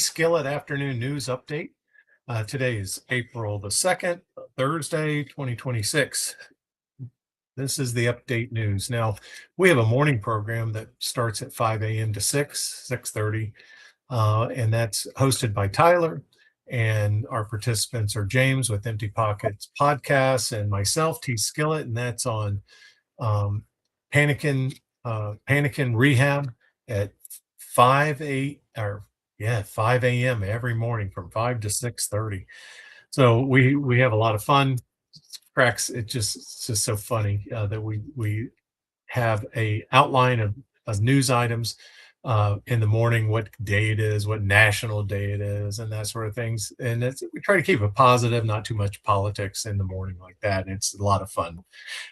Skillet Afternoon News Update. Today is April the 2nd, Thursday, 2026. This is the update news. Now, we have a morning program that starts at 5 a.m. to 6:30, and that's hosted by Tyler. And our participants are James with Empty Pockets Podcasts and myself, T Skillet, and that's on um, Panikin Rehab at 5 a.m. every morning from 5 to 6:30. So we have a lot of fun. Cracks. It's just so funny that we have a outline of news items in the morning, what day it is, what national day it is, and that sort of things. And we try to keep it positive, not too much politics in the morning like that. It's a lot of fun.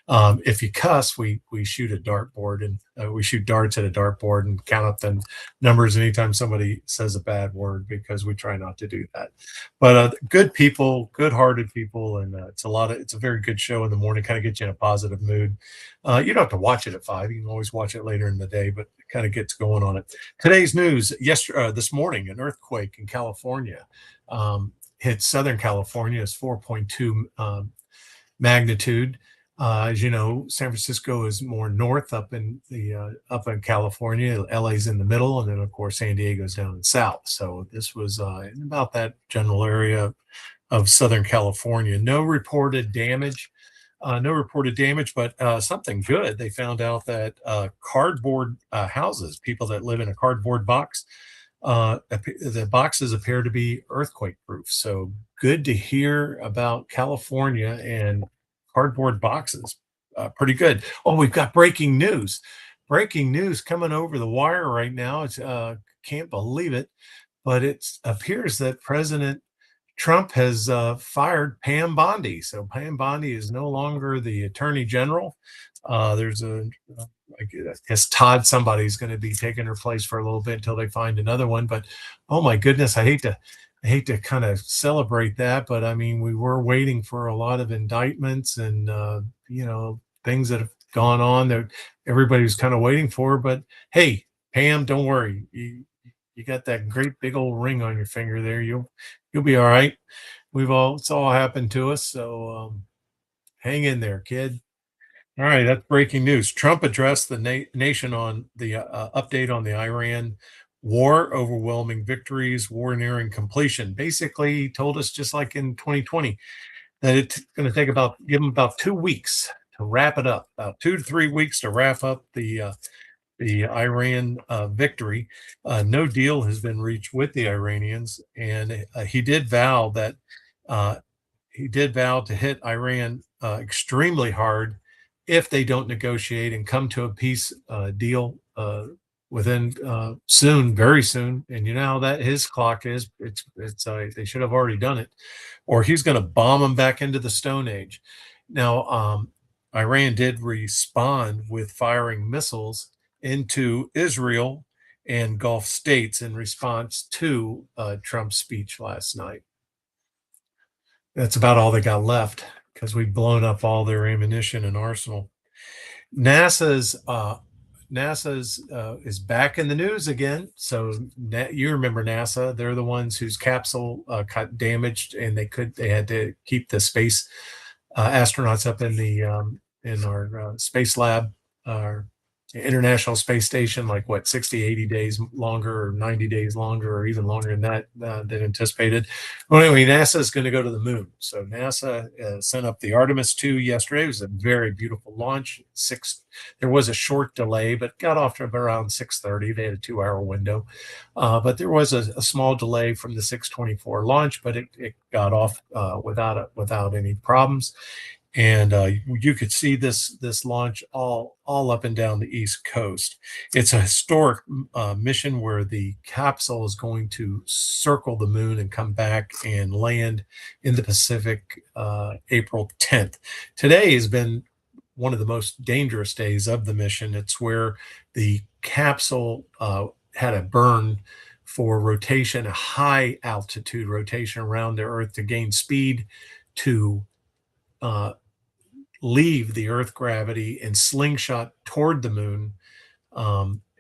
If you cuss, we shoot a dartboard and we shoot darts at a dartboard and count up the numbers anytime somebody says a bad word, because we try not to do that. But good people, good-hearted people, and it's a very good show in the morning. Kind of gets you in a positive mood. You don't have to watch it at 5. You can always watch it later in the day, but it kind of gets going on it. Today's news: this morning, an earthquake in California hit Southern California. It's 4.2 magnitude. As you know, San Francisco is more north up in California. LA's in the middle, and then of course San Diego's down in south. So this was in about that general area of Southern California. No reported damage. But something good. They found out that cardboard houses, people that live in a cardboard box, the boxes appear to be earthquake proof. So good to hear about California and cardboard boxes. Pretty good. Oh, we've got breaking news. Breaking news coming over the wire right now. It's can't believe it, but it appears that President Trump has fired Pam Bondi. So Pam Bondi is no longer the Attorney General. I guess Todd somebody's going to be taking her place for a little bit until they find another one. But oh my goodness, I hate to kind of celebrate that, but I mean, we were waiting for a lot of indictments and things that have gone on that everybody was kind of waiting for. But hey, Pam, don't worry. You got that great big old ring on your finger there. You'll be all right. It's all happened to us. So hang in there, kid. All right, that's breaking news. Trump addressed the nation on the update on the Iran war, overwhelming victories, war nearing completion. Basically, he told us, just like in 2020, that it's going to give him about 2 weeks to wrap it up, about 2 to 3 weeks to wrap up the Iran victory. No deal has been reached with the Iranians, and he did vow to hit Iran extremely hard if they don't negotiate and come to a peace deal within soon, very soon. And you know how that his clock is. They should have already done it, or he's going to bomb them back into the Stone Age. Now, Iran did respond with firing missiles into Israel and Gulf states in response to Trump's speech last night. That's about all they got left, because we've blown up all their ammunition and arsenal. NASA's is back in the news again. So you remember NASA? They're the ones whose capsule got damaged, and they had to keep the space astronauts up in our space lab, our International Space Station, like 60, 80 days longer, or 90 days longer, or even longer than that than anticipated. Well, anyway, NASA is going to go to the moon. So NASA sent up the Artemis 2 yesterday. It was a very beautiful launch. There was a short delay, but got off to around 6:30. They had a 2-hour window. But there was a small delay from the 6:24 launch, but it got off without any problems. And you could see this launch all up and down the East Coast. It's a historic mission where the capsule is going to circle the moon and come back and land in the Pacific April 10th. Today has been one of the most dangerous days of the mission. It's where the capsule had a burn for rotation, a high altitude rotation around the Earth to gain speed to leave the Earth gravity and slingshot toward the moon.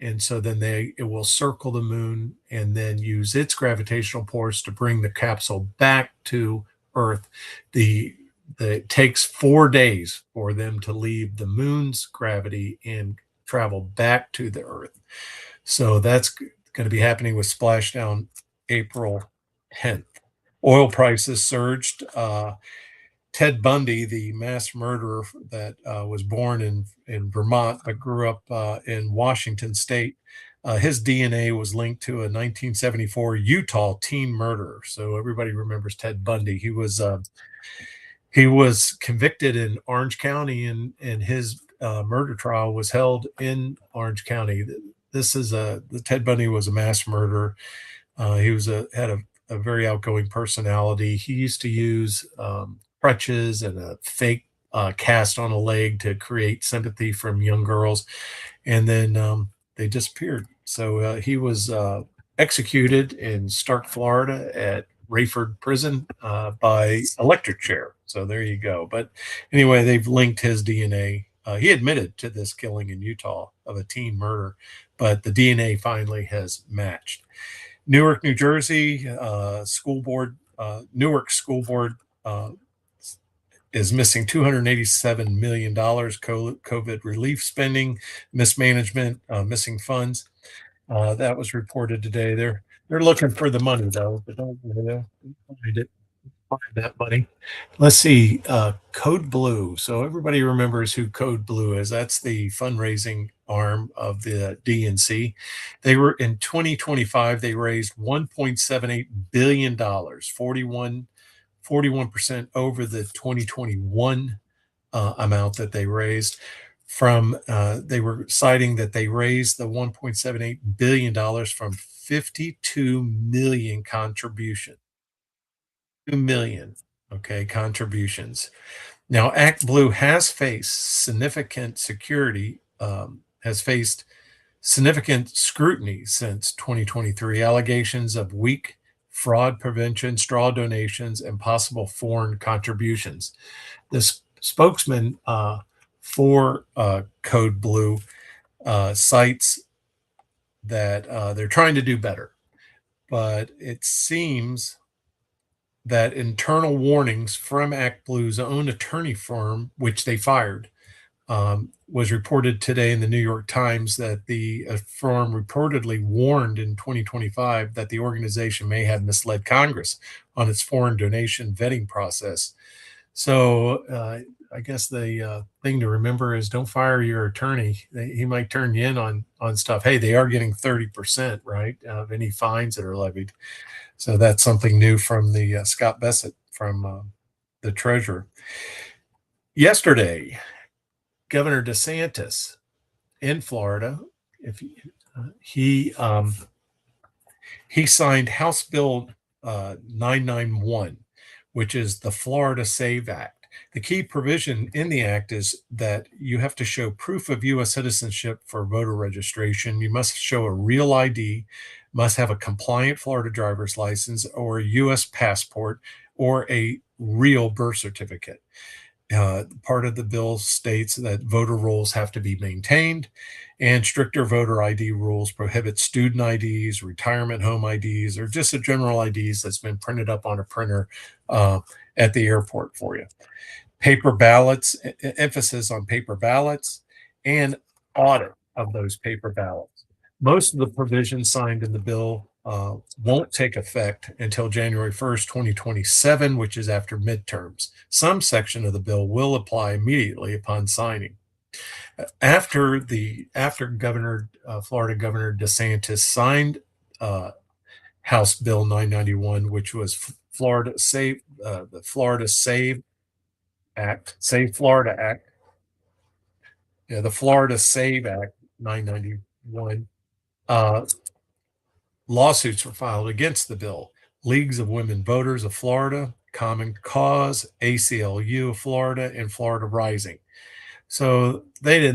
and so then it will circle the moon and then use its gravitational force to bring the capsule back to Earth. The it takes 4 days for them to leave the moon's gravity and travel back to the Earth. So that's going to be happening with splashdown April 10th. Oil prices surged. Ted Bundy, the mass murderer that was born in Vermont but grew up in Washington State, his DNA was linked to a 1974 Utah teen murderer. So everybody remembers Ted Bundy. He was convicted in Orange County, and his murder trial was held in Orange County. The Ted Bundy was a mass murderer. He was had a very outgoing personality. He used to use crutches and a fake cast on a leg to create sympathy from young girls, and then they disappeared. So he was executed in Stark, Florida, at Rayford Prison by electric chair. So there you go. But anyway, they've linked his DNA. He admitted to this killing in Utah of a teen murder, but the DNA finally has matched. Newark, New Jersey, Newark School Board is missing $287 million COVID relief spending, mismanagement, missing funds. That was reported today. They're looking for the money though, but don't find that money. Let's see, Code Blue. So everybody remembers who Code Blue is. That's the fundraising arm of the DNC. They were in 2025, they raised $1.78 billion, 41% over the 2021 amount that they raised. They were citing that they raised the $1.78 billion from 52 million contributions. 2 million, okay, contributions. Now, Act Blue has faced significant scrutiny since 2023. Allegations of weak fraud prevention, straw donations, and possible foreign contributions. The spokesman for Code Blue cites that they're trying to do better, but it seems that internal warnings from Act Blue's own attorney firm, which they fired, was reported today in the New York Times that the firm reportedly warned in 2025 that the organization may have misled Congress on its foreign donation vetting process. So I guess the thing to remember is don't fire your attorney. He might turn you in on stuff. Hey, they are getting 30%, right, of any fines that are levied. So that's something new from the Scott Bessent from the treasurer. Yesterday, Governor DeSantis in Florida, he signed House Bill 991, which is the Florida SAVE Act. The key provision in the act is that you have to show proof of U.S. citizenship for voter registration. You must show a real ID, must have a compliant Florida driver's license or a U.S. passport or a real birth certificate. Part of the bill states that voter rolls have to be maintained, and stricter voter ID rules prohibit student IDs, retirement home IDs, or just a general IDs that's been printed up on a printer at the airport for you. Paper ballots, emphasis on paper ballots, and audit of those paper ballots. Most of the provisions signed in the bill won't take effect until January 1st, 2027, which is after midterms. Some section of the bill will apply immediately upon signing. After Florida Governor DeSantis signed House Bill 991, which was the Florida SAVE Act, Save Florida Act. Yeah, the Florida SAVE Act 991. Lawsuits were filed against the bill. Leagues of Women Voters of Florida, Common Cause, ACLU of Florida, and Florida Rising. So they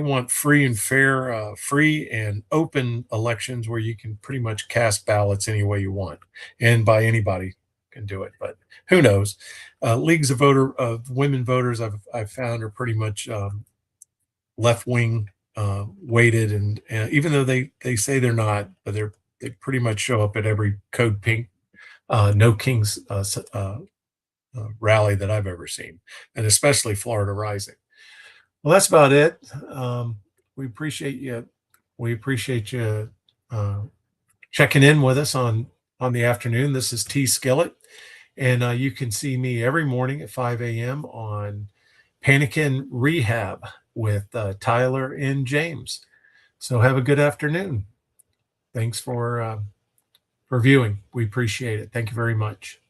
want free and fair, free and open elections where you can pretty much cast ballots any way you want, and by anybody can do it. But who knows? Leagues of women voters I've found are pretty much left wing weighted, and even though they say they're not, but they pretty much show up at every Code Pink No Kings rally that I've ever seen, and especially Florida Rising. Well, that's about it. We appreciate you. We appreciate you uh, checking in with us on the afternoon. This is T Skillet, and you can see me every morning at 5 a.m. on Panikin Rehab with Tyler and James. So have a good afternoon. Thanks for viewing. We appreciate it. Thank you very much.